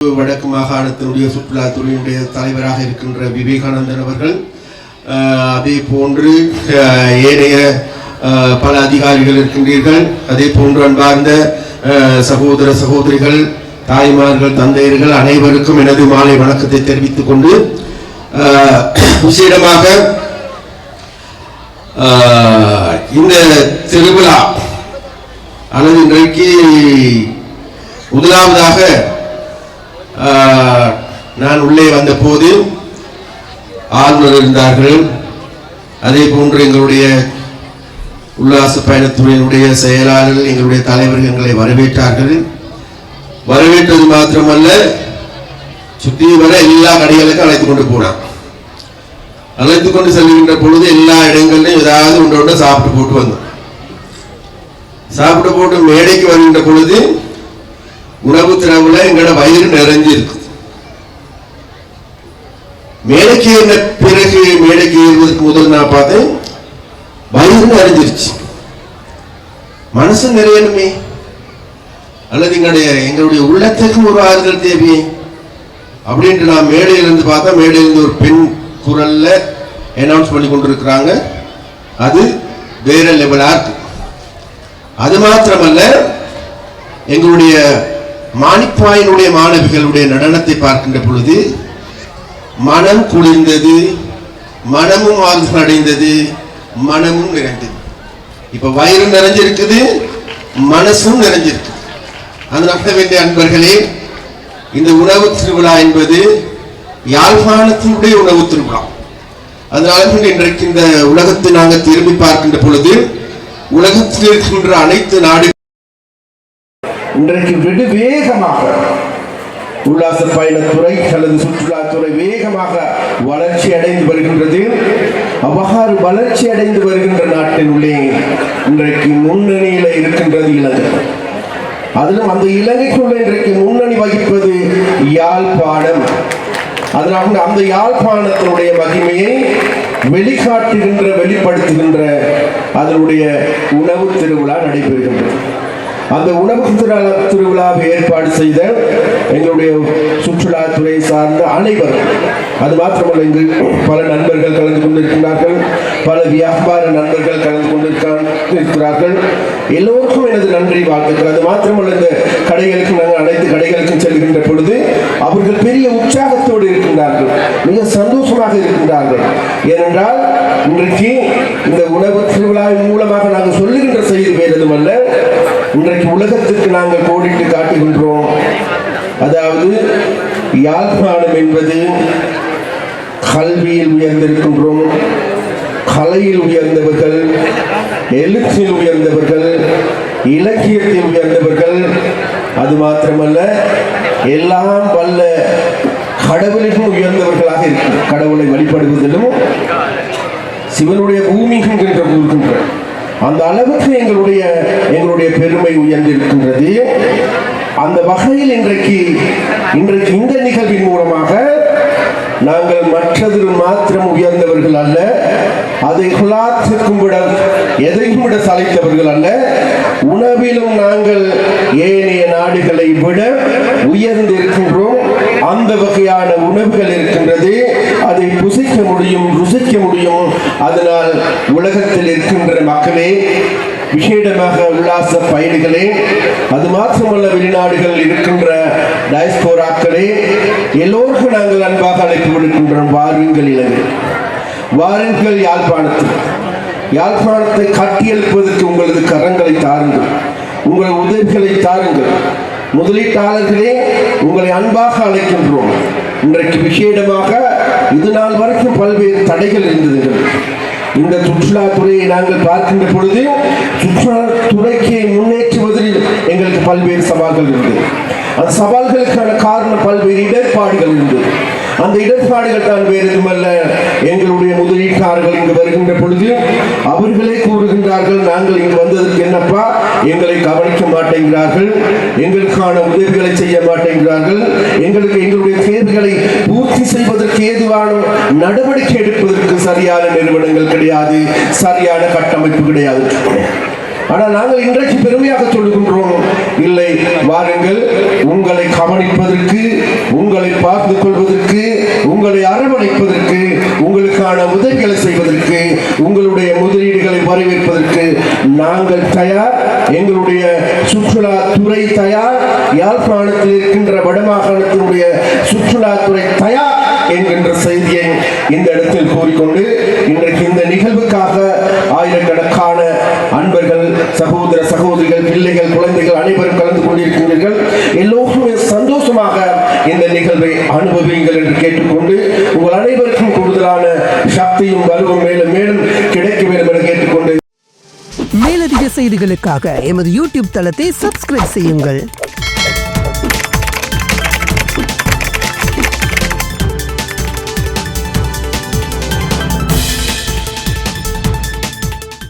வடக்கு மாகாணத்தினுடைய சுற்றுலாத்துறையினுடைய தலைவராக இருக்கின்ற விவேகானந்தன் அவர்கள், அதே போன்று ஏனைய பல அதிகாரிகள் இருக்கின்றீர்கள். அதே போன்று அன்பார்ந்த சகோதர சகோதரிகள், தாய்மார்கள், தந்தையர்கள் அனைவருக்கும் எனது மாலை வணக்கத்தை தெரிவித்துக் கொண்டு, விசேடமாக இந்த திருவிழா அல்லது இன்றைக்கு முதலாவதாக நான் உள்ளே வந்த போது ஆளுநர் இருந்தார்கள். அதே போன்று எங்களுடைய உல்லாச பயணத்துறையினுடைய செயலாளர்கள், எங்களுடைய தலைவர்கள் எங்களை வரவேற்றார்கள். வரவேற்றது மாத்திரமல்ல, சுற்றி வர எல்லா கடைகளுக்கும் அழைத்துக் கொண்டு போனான். அழைத்துக் கொண்டு செல்கின்ற பொழுது எல்லா இடங்களிலும் ஏதாவது ஒன்று சாப்பிட்டு போட்டு வந்தோம். சாப்பிட்டு போட்டு மேடைக்கு வருகின்ற பொழுது உணவு திறவுல எங்களோட வயிறு நிறைஞ்சிருக்கு. மேடைக்கு ஏறின பிறகு, மேடைக்கு ஏறுவதற்கு முதல் நான் பார்த்தேன், வயிறு நிறைஞ்சிருச்சு. மனசு நிறையணுமே, அல்லது எங்களுடைய உள்ளத்துக்கும் ஒரு ஆறுதல் தேவையே அப்படின்ட்டு நான் மேடையிலிருந்து பார்த்தா, மேடையிலிருந்து ஒரு பெண் குரல்ல அனௌன்ஸ் பண்ணி கொண்டிருக்கிறாங்க. அது வேற லெவலா இருக்கு. அது மாத்திரமல்ல, எங்களுடைய மாணிப்பாயினுடைய மாணவிகளுடைய நடனத்தை பார்க்கின்ற பொழுது மனம் குளிர்ந்தது, மனமும் ஆறுதல் அடைந்தது, மனமும் நிறைந்தது. இப்ப வயிறு நிறைஞ்சிருக்குது, மனசும் நிறைஞ்சிருக்கு. அதனால வேண்டிய அன்பர்களே, இந்த உணவு திருவிழா என்பது யாழ்ப்பாணத்தினுடைய உணவு திருவிழா. அதனால இன்றைக்கு இந்த உலகத்தை நாங்கள் திரும்பி பார்க்கின்ற பொழுது, உலகத்தில் இருக்கின்ற அனைத்து நாடுகள் இன்றைக்கு வேகமாக உல்லாச பயணத்துறை அல்லது சுற்றுலாத்துறை வேகமாக வளர்ச்சி அடைந்து வருகின்றது. அவ்வாறு வளர்ச்சி அடைந்து வருகின்ற நாட்டினுள்ளே இன்றைக்கு முன்னணியில இருக்கின்றது இலங்கை. அதிலும் அந்த இலங்கைக்குள்ள இன்றைக்கு முன்னணி வகிப்பது யாழ்ப்பாணம். அதனால அந்த யாழ்ப்பாணத்தினுடைய மகிமையை வெளிக்காட்டுகின்ற, வெளிப்படுத்துகின்ற அதனுடைய உணவு திருவிழா நடைபெறுகின்றது. அந்த உணவு திருவிழாவை ஏற்பாடு செய்த எங்களுடைய சுற்றுலாத்துறை சார்ந்த அனைவரும், அது மாத்திரமல்ல, இங்கு பல நண்பர்கள் கலந்து கொண்டிருக்கிறார்கள், பல வியாபார நண்பர்கள் கலந்து கொண்டிருக்கிறார்கள். எல்லோருக்கும் எனது நன்றி வாழ்த்துக்கள். அது மாத்திரமல்ல, இந்த கடைகளுக்கு நாங்கள் அனைத்து கடைகளுக்கும் செல்கின்ற பொழுது அவர்கள் பெரிய உற்சாகத்தோடு இருக்கின்றார்கள், மிக சந்தோஷமாக இருக்கின்றார்கள். ஏனென்றால் இன்றைக்கு இந்த உணவு திருவிழாவின் மூலமாக நாங்கள் சொல்லுகின்ற செய்தி வேறு எதுவுமல்ல, இன்றைக்கு உலகத்திற்கு நாங்கள் கோடிட்டு காட்டுகின்றோம். அதாவது யாழ்ப்பாணம் என்பது கல்வியில் உயர்ந்திருக்கின்றோம், கலையில் உயர்ந்தவர்கள், எழுத்தில் உயர்ந்தவர்கள், இலக்கியத்தில் உயர்ந்தவர்கள். அது மாத்திரமல்ல, எல்லாம் வல்ல கடவுளிலும் உயர்ந்தவர்களாக இருக்கும். கடவுளை வழிபடுவதிலும் சிவனுடைய பூமி என்கின்ற அந்த அளவுக்கு எங்களுடைய பெருமை உயர்ந்திருக்கின்றது. அந்த வகையில் இன்றைக்கு இந்த நிகழ்வின் மூலமாக நாங்கள் மற்றதில் மாத்திரம் உயர்ந்தவர்கள் அல்ல, அதை குலாத்திற்கும் விட எதையும் விட சளைத்தவர்கள் அல்ல, உணவிலும் நாங்கள் ஏனைய நாடுகளை விட உயர்ந்திருக்கின்றோம். அந்த வகையான உணவுகள் இருக்கின்றது, அதை புசிக்க முடியும், ருசிக்க முடியும். அதனால் உலகத்தில் இருக்கின்ற மக்களே, விசேடமாக உல்லாச பயணிகளே, அது மாத்திரமல்ல வெளிநாடுகள் இருக்கின்ற டயஸ்போராக்களே, எல்லோருக்கும் நாங்கள் அன்பாக அழைப்பு விடுக்கின்றோம். வாருங்கள் இலங்கை, வாருங்கள் யாழ்ப்பாணத்தை கட்டியெழுப்பதற்கு உங்களது கரங்களை தாருங்கள், உங்கள் உதவிகளை தாருங்கள். முதலீட்டாளர்களே, உங்களை அன்பாக அழைக்கின்றோம். இன்றைக்கு விசேடமாக இது நாள் வரைக்கும் பல்வேறு தடைகள் இருந்தது. இந்த சுற்றுலாத்துறையை நாங்கள் பார்க்கின்ற பொழுது சுற்றுலாத்துறைக்கு முன்னேற்றுவதில் எங்களுக்கு பல்வேறு சவால்கள் இருந்தது. அந்த சவால்களுக்கான காரணம் பல்வேறு இடர்பாடுகள் இருந்தது. அந்த இடர்பாடுகள் தான் வேறு எதுவுமல்ல, எங்களுடைய முதலீட்டாளர்கள் இங்கு வருகின்ற பொழுது அவர்களே கூறுகின்றார்கள், நாங்கள் இங்கு வந்ததற்கு என்னப்பா, எங்களை கவனிக்க மாட்டேங்கிறார்கள், எங்களுக்கான உதவிகளை செய்ய மாட்டேங்கிறார்கள், எங்களுடைய தேவைகளை பூர்த்தி செய்வதற்கு ஏதுவான நடவடிக்கை எடுப்பதற்கு சரியான நிறுவனங்கள் கிடையாது, சரியான கட்டமைப்பு கிடையாது. ஆனால் நாங்கள் இன்றைக்கு பெருமையாக சொல்லுகின்றோம், இல்லை வாருங்கள், உங்களை கவனிப்பதற்கு, உங்களை பார்த்து கொள்வதற்கு, உங்களை அரவணைப்பதற்கு, உங்களுக்கான உதவிகளை செய்வதற்கு, உங்களுடைய முதலீடுகளை வரவேற்பதற்கு நாங்கள் தயார். எங்களுடைய சுற்றுலாத்துறை தயார். யாழ்ப்பாணத்தில் இருக்கின்ற வடமாகாணத்தினுடைய சுற்றுலாத்துறை தயார் என்கின்ற செய்தியை இந்த இடத்தில் கூறிக்கொண்டு, இன்றைக்கு இந்த நிகழ்வுக்காக ஆயிரக்கணக்கான அன்பர்கள், சகோதர சகோதரிகள், பிள்ளைகள், குழந்தைகள் அனைவரும் கலந்து கொண்டிருக்கின்றீர்கள். எல்லோருமே சந்தோஷமாக இந்த நிகழ்வை அனுபவியுங்கள் என்று கேட்டுக்கொண்டு, உங்கள் அனைவருக்கும் கூடுதலான சக்தியும் வலுவும் மேலும் மேலும் கிடைக்க வேண்டும் என கேட்டுக்கொண்டு, மேலதிக செய்திகளுக்காக எமது யூடியூப் தளத்தை சப்ஸ்கிரைப் செய்யுங்கள்.